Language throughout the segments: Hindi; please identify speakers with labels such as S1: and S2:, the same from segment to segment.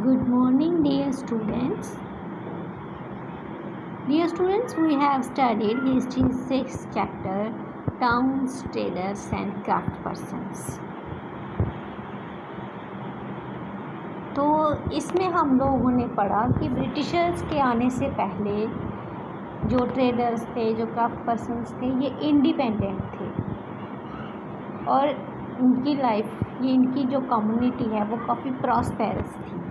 S1: Good morning, dear students. Dear students, we have studied history 6th chapter, towns, traders and craft persons. तो इसमें हम लोगों ने पढ़ा कि ब्रिटिशर्स के आने से पहले जो ट्रेडर्स थे, जो क्राफ्ट पर्सन्स थे, ये इंडिपेंडेंट थे और इनकी लाइफ, ये इनकी जो कम्युनिटी है वो काफ़ी प्रॉस्पेरस थी।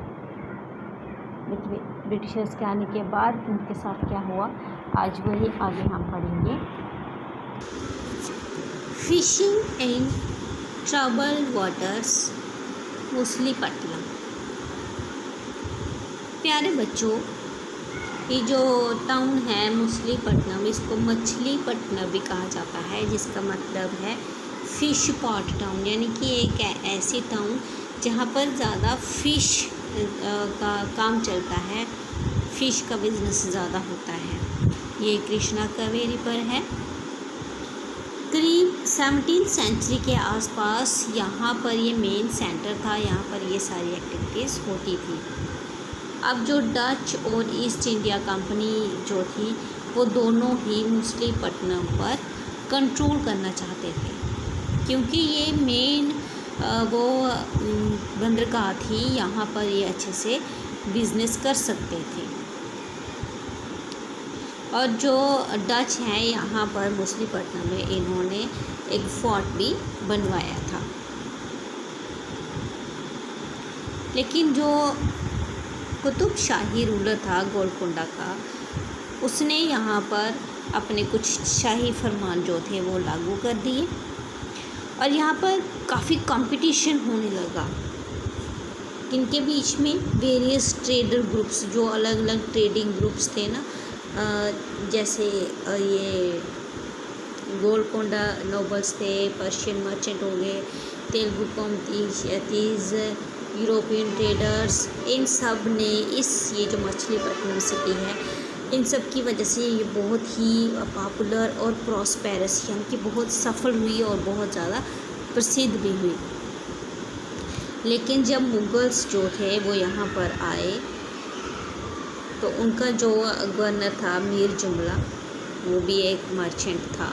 S1: लेकिन ब्रिटिशर्स के आने के बाद उनके साथ क्या हुआ, आज वही आगे हम पढ़ेंगे। Fishing in troubled waters, Machilipatnam. प्यारे बच्चों, ये जो टाउन है मछलीपट्टनम, इसको मछलीपट्टनम भी कहा जाता है, जिसका मतलब है फ़िश पॉट टाउन, यानी कि एक ऐसी टाउन जहाँ पर ज़्यादा फ़िश का काम चलता है, फ़िश का बिज़नेस ज़्यादा होता है। ये कृष्णा कावेरी पर है। करीब 17th सेंचुरी के आसपास यहाँ पर ये मेन सेंटर था, यहाँ पर ये सारी एक्टिविटीज़ होती थी। अब जो डच और ईस्ट इंडिया कंपनी जो थी, वो दोनों ही मछलीपट्टनम पर कंट्रोल करना चाहते थे, क्योंकि ये मेन वो बंदरगाह थी, यहाँ पर ये अच्छे से बिज़नेस कर सकते थे। और जो डच हैं यहाँ पर मछलीपट्टनम में, इन्होंने एक फोर्ट भी बनवाया था। लेकिन जो कुतुब शाही रूलर था गोलकोंडा का, उसने यहाँ पर अपने कुछ शाही फरमान जो थे वो लागू कर दिए और यहाँ पर काफ़ी कंपटीशन होने लगा। इनके बीच में वेरियस ट्रेडर ग्रुप्स, जो अलग अलग ट्रेडिंग ग्रुप्स थे ना, जैसे ये गोलकोंडा नोबल्स थे, पर्शियन मर्चेंट हो गए, तेलुगु कॉमतीज, यूरोपियन ट्रेडर्स, इन सब ने ये जो मछलीपट्टनम सिटी है, इन सब की वजह से ये बहुत ही पॉपुलर और प्रॉस्पेरस, यानी कि बहुत सफल हुई और बहुत ज़्यादा प्रसिद्ध भी हुई। लेकिन जब मुगल्स जो थे वो यहाँ पर आए, तो उनका जो गवर्नर था मीर जुमला, वो भी एक मर्चेंट था,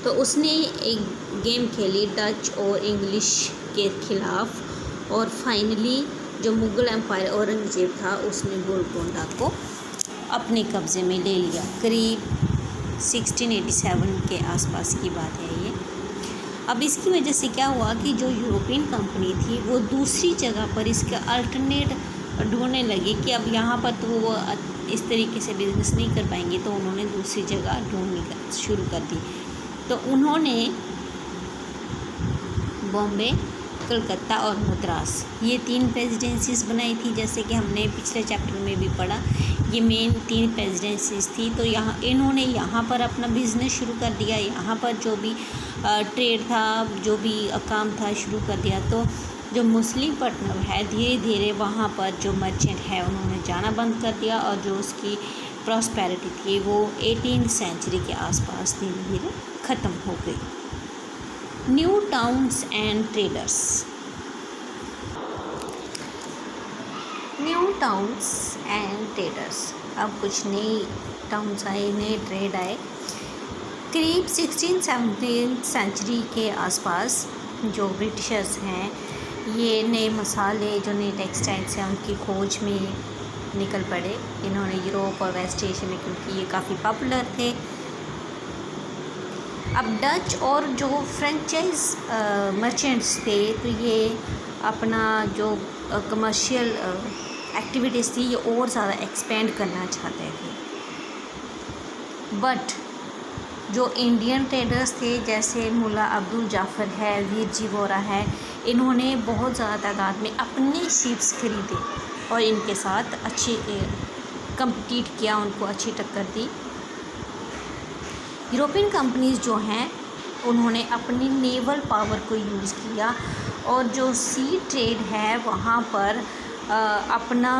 S1: तो उसने एक गेम खेली डच और इंग्लिश के ख़िलाफ़, और फाइनली जो मुग़ल एम्पायर औरंगज़ेब था, उसने गोलकोंडा को अपने कब्ज़े में ले लिया। करीब 1687 के आसपास की बात है ये। अब इसकी वजह से क्या हुआ कि जो यूरोपियन कंपनी थी वो दूसरी जगह पर इसका अल्टरनेट ढूंढने लगी कि अब यहाँ पर तो वो इस तरीके से बिज़नेस नहीं कर पाएंगे, तो उन्होंने दूसरी जगह ढूंढनी शुरू कर दी। तो उन्होंने बॉम्बे, कलकत्ता और मद्रास, ये 3 प्रेसिडेंसीज़ बनाई थी, जैसे कि हमने पिछले चैप्टर में भी पढ़ा। ये मेन 3 प्रेसिडेंसीज़ थी। तो इन्होंने यहाँ पर अपना बिज़नेस शुरू कर दिया, यहाँ पर जो भी ट्रेड था, जो भी काम था, शुरू कर दिया। तो जो मछलीपट्टनम है, धीरे धीरे वहाँ पर जो मर्चेंट है उन्होंने जाना बंद कर दिया, और जो उसकी प्रॉस्पेरिटी थी वो 18th सेंचुरी के आसपास धीरे धीरे ख़त्म हो गई। New towns and traders. New towns and traders, अब कुछ नई टाउन्स आए, नए ट्रेड आए। करीब 16th-17th सेंचुरी के आसपास जो ब्रिटिशर्स हैं, ये नए मसाले, जो नए टेक्सटाइल्स हैं, उनकी खोज में निकल पड़े। इन्होंने यूरोप और वेस्ट एशिया में, क्योंकि ये काफ़ी पॉपुलर थे। अब डच और जो फ्रेंचाइज मर्चेंट्स थे, तो ये अपना जो कमर्शियल एक्टिविटीज़ थी, ये और ज़्यादा एक्सपेंड करना चाहते थे। बट जो इंडियन ट्रेडर्स थे, जैसे मुल्ला अब्दुल जाफ़र है, वीर जी वोरा है, इन्होंने बहुत ज़्यादा तादाद में अपने शिप्स खरीदे और इनके साथ अच्छी कम्पीट किया, उनको अच्छी टक्कर दी। यूरोपियन कंपनीज़ जो हैं, उन्होंने अपनी नेवल पावर को यूज़ किया और जो सी ट्रेड है वहाँ पर अपना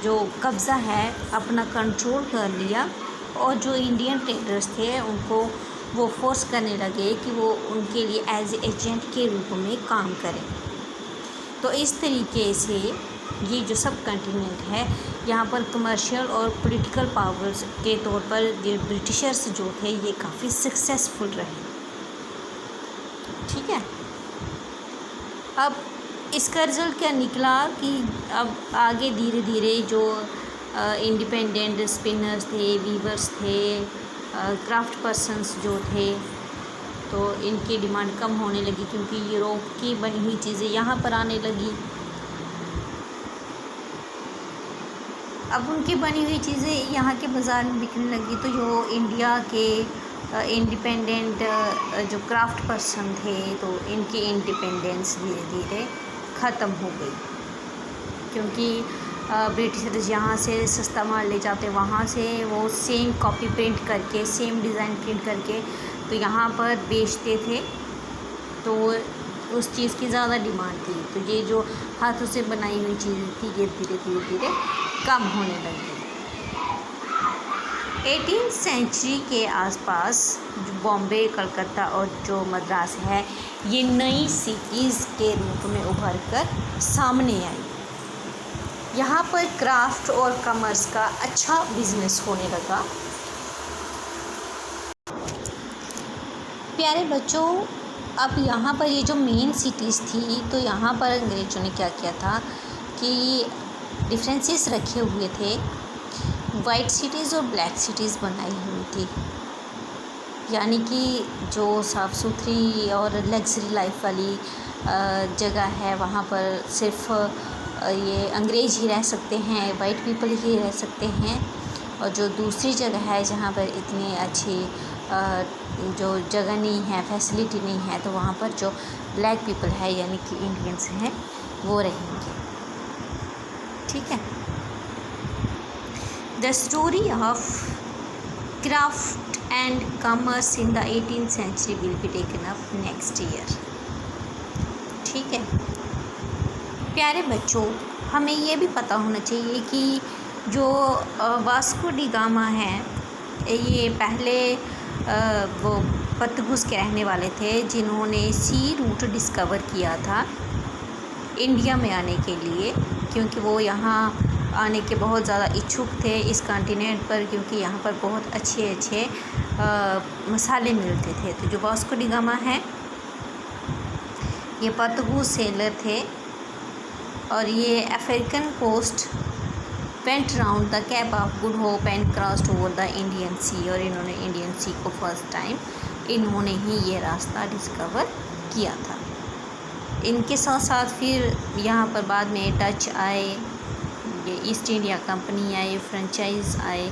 S1: जो कब्ज़ा है, अपना कंट्रोल कर लिया। और जो इंडियन ट्रेडर्स थे, उनको वो फोर्स करने लगे कि वो उनके लिए एज एजेंट के रूप में काम करें। तो इस तरीके से ये जो सब कॉन्टिनेंट है, यहाँ पर कमर्शियल और पॉलिटिकल पावर्स के तौर पर ये ब्रिटिशर्स जो थे ये काफ़ी सक्सेसफुल रहे। ठीक है। अब इसका रिज़ल्ट क्या निकला कि अब आगे धीरे धीरे जो इंडिपेंडेंट स्पिनर्स थे, वीवर्स थे, क्राफ्ट पर्सन्स जो थे, तो इनकी डिमांड कम होने लगी क्योंकि यूरोप की बनी हुई चीज़ें यहाँ पर आने लगी। अब उनकी बनी हुई चीज़ें यहाँ के बाज़ार में बिकने लगी, तो जो इंडिया के इंडिपेंडेंट जो क्राफ्ट पर्सन थे, तो इनकी इंडिपेंडेंस धीरे धीरे ख़त्म हो गई क्योंकि ब्रिटिशर्स यहाँ से सस्ता माल ले जाते, वहाँ से वो सेम कॉपी प्रिंट करके, सेम डिज़ाइन प्रिंट करके तो यहाँ पर बेचते थे, तो उस चीज़ की ज़्यादा डिमांड थी। तो ये जो हाथों से बनाई हुई चीज़ें थी ये धीरे धीरे कम होने लगी। 18th सेंचुरी के आसपास जो बॉम्बे, कलकत्ता और जो मद्रास है ये नई सिटीज़ के रूप में उभर कर सामने आई। यहाँ पर क्राफ्ट और कॉमर्स का अच्छा बिजनेस होने लगा। प्यारे बच्चों, अब यहाँ पर ये जो मेन सिटीज़ थी, तो यहाँ पर अंग्रेज़ों ने क्या किया था कि डिफरेंसेस रखे हुए थे। वाइट सिटीज़ और ब्लैक सिटीज़ बनाई हुई थी, यानी कि जो साफ़ सुथरी और लग्जरी लाइफ वाली जगह है वहाँ पर सिर्फ ये अंग्रेज़ ही रह सकते हैं, वाइट पीपल ही रह सकते हैं। और जो दूसरी जगह है जहाँ पर इतनी अच्छी जो जगह नहीं है, फैसिलिटी नहीं है, तो वहाँ पर जो ब्लैक पीपल है यानी कि इंडियंस हैं वो रहेंगे। ठीक है। The story of craft and commerce in the 18th century will be taken up next year. ठीक है। प्यारे बच्चों, हमें ये भी पता होना चाहिए कि जो वास्को डी गामा है ये पहले वो पुर्तगाल के रहने वाले थे जिन्होंने सी रूट डिस्कवर किया था इंडिया में आने के लिए, क्योंकि वो यहाँ आने के बहुत ज़्यादा इच्छुक थे इस कॉन्टिनेंट पर, क्योंकि यहाँ पर बहुत अच्छे अच्छे मसाले मिलते थे। तो जो वास्को डी गामा है ये पुर्तगाल सेलर थे और ये African coast went round the Cape of Good Hope and crossed over the Indian sea, और इन्होंने इंडियन सी को फर्स्ट टाइम इन्होंने ही ये रास्ता डिस्कवर किया था। इनके साथ साथ फिर यहाँ पर बाद में डच आए, ये ईस्ट इंडिया कंपनी आई, फ्रेंचाइज आए,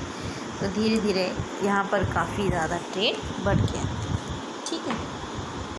S1: तो धीरे धीरे यहाँ पर काफ़ी ज़्यादा ट्रेड बढ़ गया। ठीक है।